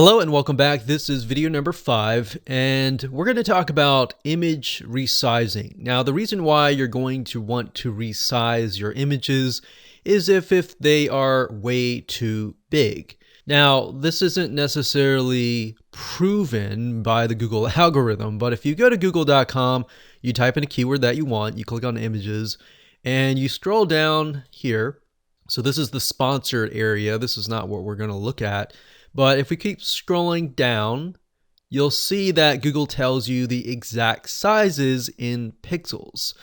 Hello and welcome back. This is video number 5, and we're going to talk about image resizing. Now, the reason why you're going to want to resize your images is if they are way too big. Now, this isn't necessarily proven by the Google algorithm, but if you go to google.com, you type in a keyword that you want, you click on images, and you scroll down here. So this is the sponsored area. This is not what we're going to look at. But if we keep scrolling down, you'll see that Google tells you the exact sizes in pixels.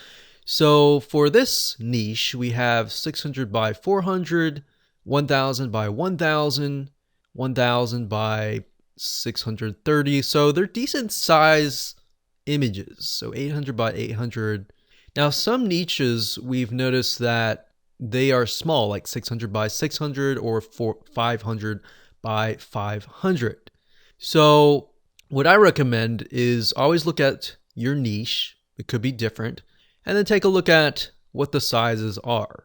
So for this niche, we have 600 by 400, 1000 by 1000, 1000 by 630. So they're decent size images. So 800 by 800. Now some niches we've noticed that they are small, like 600 by 600 or 500 by 500. So what I recommend is always look at your niche. It could be different. And then take a look at what the sizes are.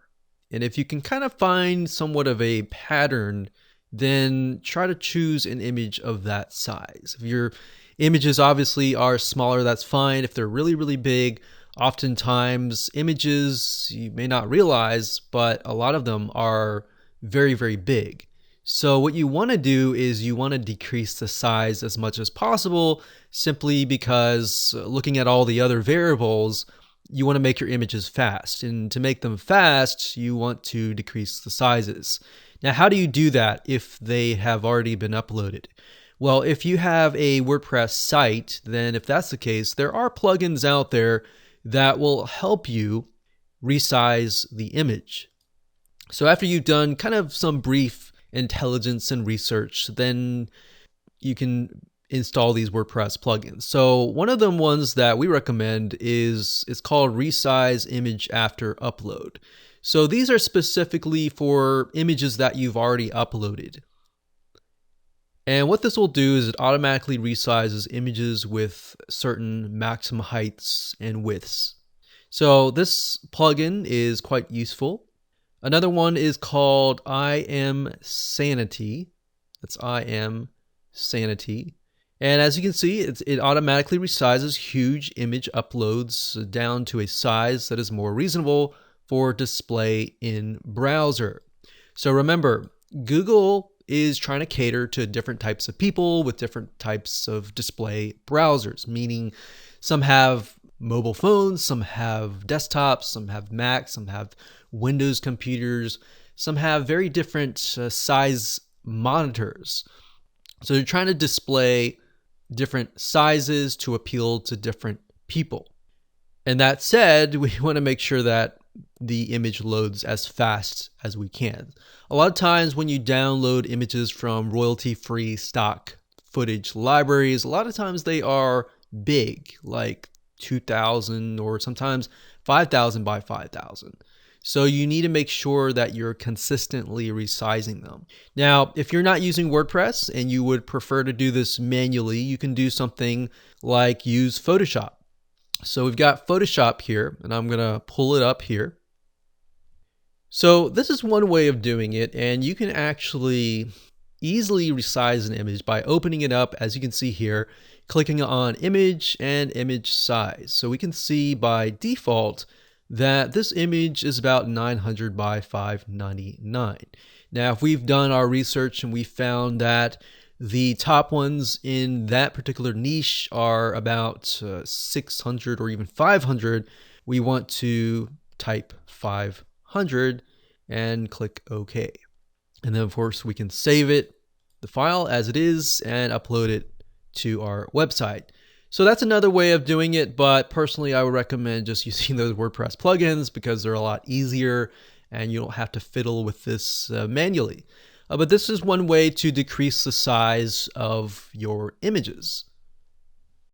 And if you can kind of find somewhat of a pattern, then try to choose an image of that size. If your images obviously are smaller, that's fine. If they're really, really big, oftentimes images you may not realize, but a lot of them are very, very big. So what you want to do is you want to decrease the size as much as possible, simply because looking at all the other variables, you want to make your images fast. And to make them fast, you want to decrease the sizes. Now, how do you do that if they have already been uploaded? Well, if you have a WordPress site, then if that's the case, there are plugins out there that will help you resize the image. So after you've done kind of some brief intelligence and research, then you can install these WordPress plugins. So one of them ones that we recommend is called Resize Image After Upload. So these are specifically for images that you've already uploaded. And what this will do is it automatically resizes images with certain maximum heights and widths. So this plugin is quite useful. Another one is called IMSanity. That's IMSanity. And as you can see, it automatically resizes huge image uploads down to a size that is more reasonable for display in browser. So remember, Google is trying to cater to different types of people with different types of display browsers, meaning some have mobile phones, some have desktops, some have Macs, some have Windows computers, some have very different size monitors. So they're trying to display different sizes to appeal to different people. And that said, we want to make sure that the image loads as fast as we can. A lot of times when you download images from royalty-free stock footage libraries, a lot of times they are big, like 2,000 or sometimes 5,000 by 5,000. So you need to make sure that you're consistently resizing them. Now, if you're not using WordPress and you would prefer to do this manually, you can do something like use Photoshop. So we've got Photoshop here, and I'm going to pull it up here. So this is one way of doing it, and you can actually easily resize an image by opening it up, as you can see here, clicking on image and image size. So we can see by default that this image is about 900 by 599. Now, if we've done our research and we found that the top ones in that particular niche are about 600 or even 500, we want to type 500 and click OK. And then of course we can save it, the file as it is, and upload it to our website. So that's another way of doing it, but personally I would recommend just using those WordPress plugins because they're a lot easier and you don't have to fiddle with this manually. But this is one way to decrease the size of your images.